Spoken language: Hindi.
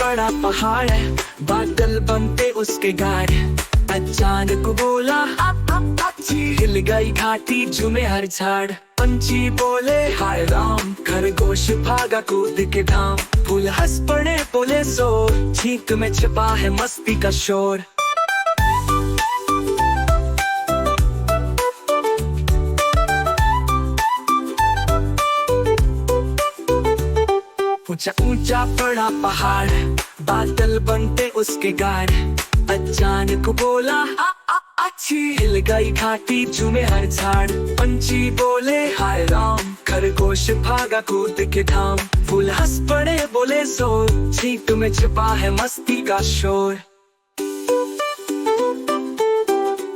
बड़ा पहाड़ है, बादल बनते उसके गाढ़े। अचानक बोला हिल गई घाटी, झूमे हर झाड़। पंछी बोले हाय राम, खरगोश भागा कूद के धाम। फूल हंस पड़े बोले सो, छींक में छिपा है मस्ती का शोर। ऊंचा ऊंचा बड़ा पहाड़, बादल बनते उसके गाढ़े। अचानक बोला अच्छी, हिल गई घाटी, झूमे हर झाड़। पंछी बोले हाय राम, खरगोश भागा कूद के धाम। फूल हंस पड़े बोले सो, छींक में छिपा है मस्ती का शोर।